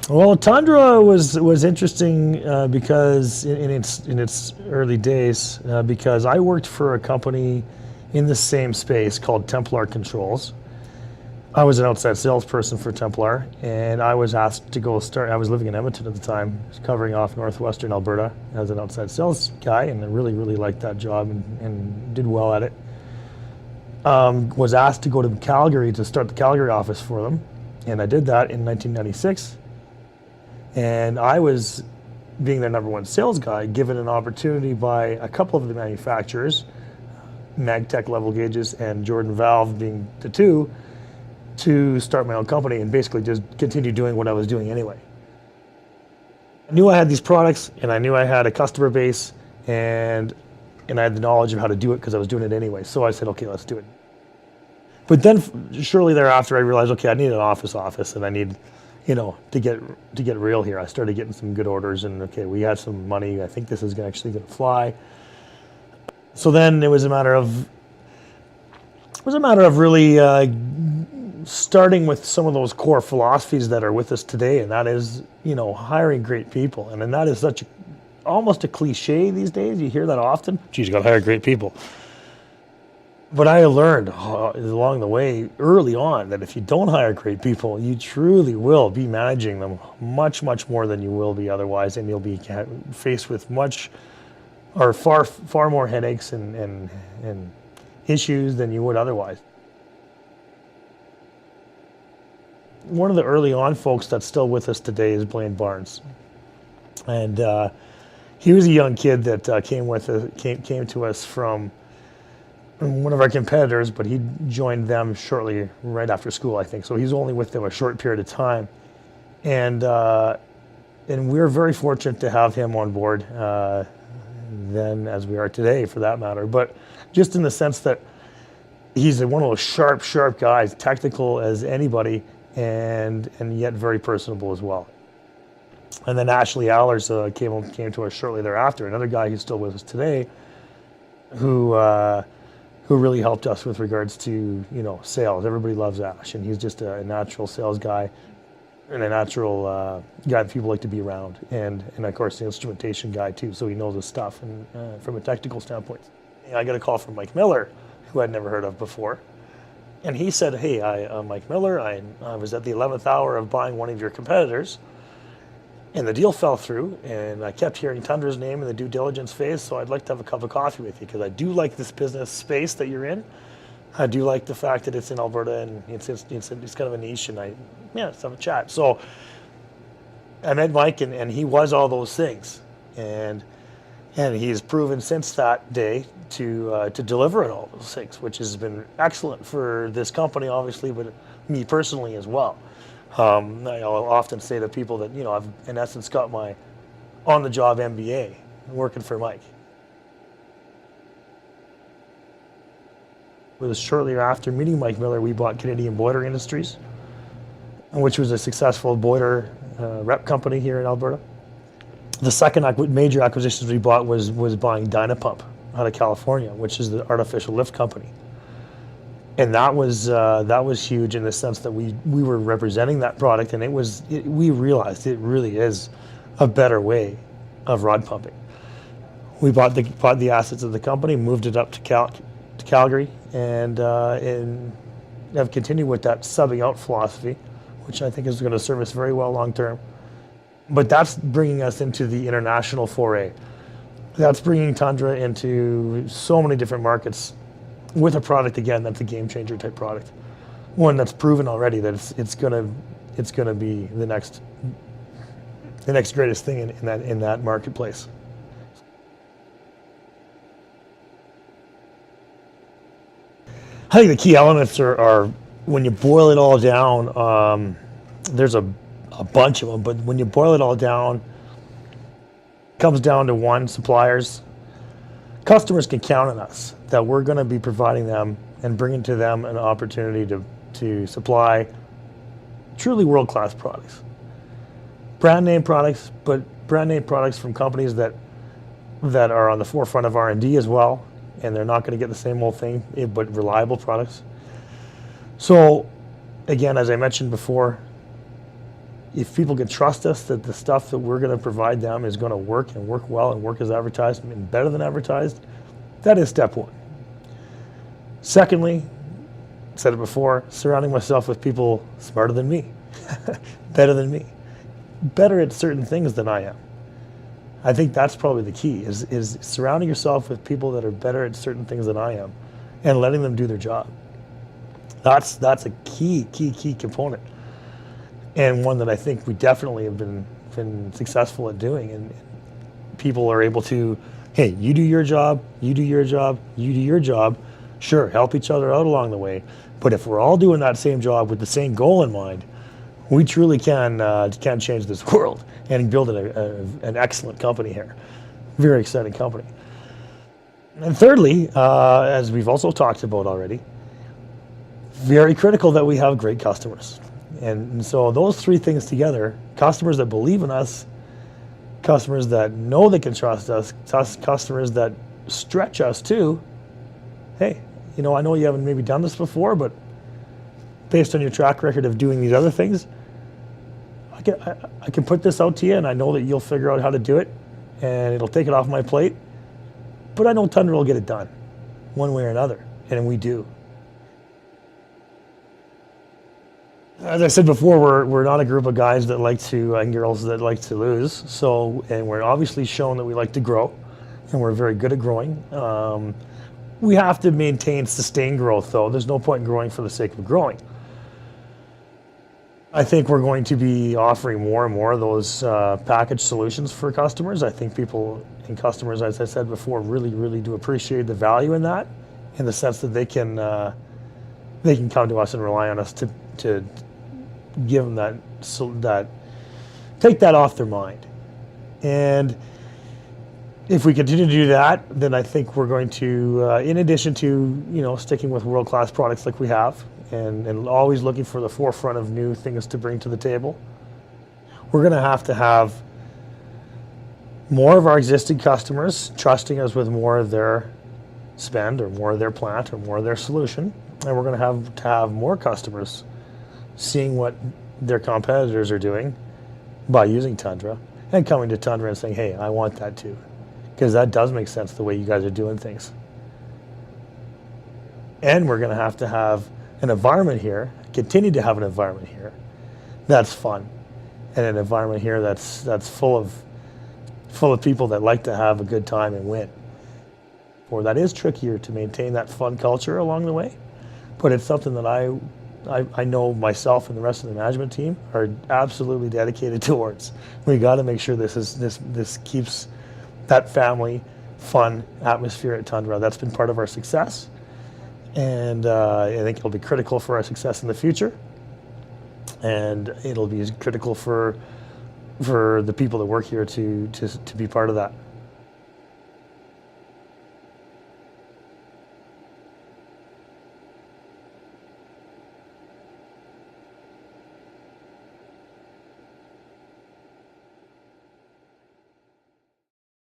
Well, Tundra was interesting because in its early days, because I worked for a company in the same space called Templar Controls. I was an outside salesperson for Templar, and I was asked to go start. I was living in Edmonton at the time, covering off northwestern Alberta as an outside sales guy, and I really liked that job and did well at it. Was asked to go to Calgary to start the Calgary office for them, and I did that in 1996. And I was, being their number one sales guy, given an opportunity by a couple of the manufacturers, Magtech Level Gauges and Jordan Valve being the two, to start my own company and basically just continue doing what I was doing anyway. I knew I had these products, and I knew I had a customer base, and I had the knowledge of how to do it because I was doing it anyway. So I said, okay, let's do it. But then shortly thereafter, I realized, okay, I need an office, and I need, to get real here. I started getting some good orders, and okay, we had some money. I think this is actually going to fly. So then it was a matter of really starting with some of those core philosophies that are with us today, and that is, hiring great people. And then that is almost a cliche these days. You hear that often. Geez, you got to hire great people. But I learned along the way, early on, that if you don't hire great people, you truly will be managing them much more than you will be otherwise, and you'll be faced with far more headaches and issues than you would otherwise. One of the early on folks that's still with us today is Blaine Barnes, and he was a young kid that came to us from one of our competitors, but he joined them shortly right after school, I think. So he's only with them a short period of time, and we're very fortunate to have him on board then, as we are today, for that matter. But just in the sense that he's one of those sharp guys, technical as anybody, and yet very personable as well. And then Ashley Allers came to us shortly thereafter, another guy who's still with us today, who really helped us with regards to sales. Everybody loves Ash, and he's just a natural sales guy and a natural guy that people like to be around, and of course the instrumentation guy too. So he knows his stuff, and from a technical standpoint. I got a call from Mike Miller, who I'd never heard of before. And he said, hey, I'm Mike Miller. I was at the 11th hour of buying one of your competitors, and the deal fell through, and I kept hearing Tundra's name in the due diligence phase, so I'd like to have a cup of coffee with you, because I do like this business space that you're in. I do like the fact that it's in Alberta, and it's kind of a niche, and let's have a chat. So I met Mike, and he was all those things. And he's proven since that day to deliver on all those things, which has been excellent for this company, obviously, but me personally as well. I'll often say to people that I've in essence got my on-the-job MBA working for Mike. It was shortly after meeting Mike Miller, we bought Canadian Boiler Industries, which was a successful boiler rep company here in Alberta. The second major acquisitions we bought was buying Dynapump out of California, which is the artificial lift company. And that was huge in the sense that we were representing that product, and we realized it really is a better way of rod pumping. We bought the assets of the company, moved it up to Calgary, and have continued with that subbing out philosophy, which I think is going to serve us very well long term. But that's bringing us into the international foray. That's bringing Tundra into so many different markets with a product, again, that's a game changer type product. One that's proven already that it's gonna be the next greatest thing in that marketplace. I think the key elements are when you boil it all down, there's a bunch of them, but when you boil it all down, it comes down to one: suppliers. Customers can count on us that we're going to be providing them and bringing to them an opportunity to supply truly world-class products. Brand name products, but brand name products from companies that are on the forefront of R&D as well, and they're not going to get the same old thing, but reliable products. So again, as I mentioned before, if people can trust us that the stuff that we're going to provide them is going to work and work well and work as advertised and better than advertised, that is step one. Secondly, said it before, surrounding myself with people smarter than me, better than me, better at certain things than I am. I think that's probably the key, is surrounding yourself with people that are better at certain things than I am and letting them do their job. That's a key component, and one that I think we definitely have been successful at doing. And people are able to, hey, you do your job, you do your job, you do your job. Sure, help each other out along the way. But if we're all doing that same job with the same goal in mind, we truly can change this world and build an excellent company here. Very exciting company. And thirdly, as we've also talked about already, very critical that we have great customers. And so those three things together, customers that believe in us, customers that know they can trust us, customers that stretch us too. Hey, I know you haven't maybe done this before, but based on your track record of doing these other things, I can put this out to you, and I know that you'll figure out how to do it, and it'll take it off my plate. But I know Tundra will get it done, one way or another, and we do. As I said before, we're not a group of guys that like to, and girls that like to lose. So, and we're obviously shown that we like to grow, and we're very good at growing. We have to maintain sustained growth, though. There's no point in growing for the sake of growing. I think we're going to be offering more and more of those package solutions for customers. I think people and customers, as I said before, really do appreciate the value in that, in the sense that they can come to us and rely on us to give them that take that off their mind. And if we continue to do that, then I think we're going to, in addition to sticking with world-class products like we have, and always looking for the forefront of new things to bring to the table, we're going to have more of our existing customers trusting us with more of their spend, or more of their plant, or more of their solution, and we're going to have more customers seeing what their competitors are doing by using Tundra, and coming to Tundra and saying, hey, I want that too, because that does make sense the way you guys are doing things. And we're going to have an environment here, continue to have an environment here that's fun, and an environment here that's full of people that like to have a good time and win. Or that is trickier to maintain that fun culture along the way, but it's something that I know myself and the rest of the management team are absolutely dedicated towards. We got to make sure this keeps that family fun atmosphere at Tundra. That's been part of our success, and I think it'll be critical for our success in the future, and it'll be critical for the people that work here to be part of that.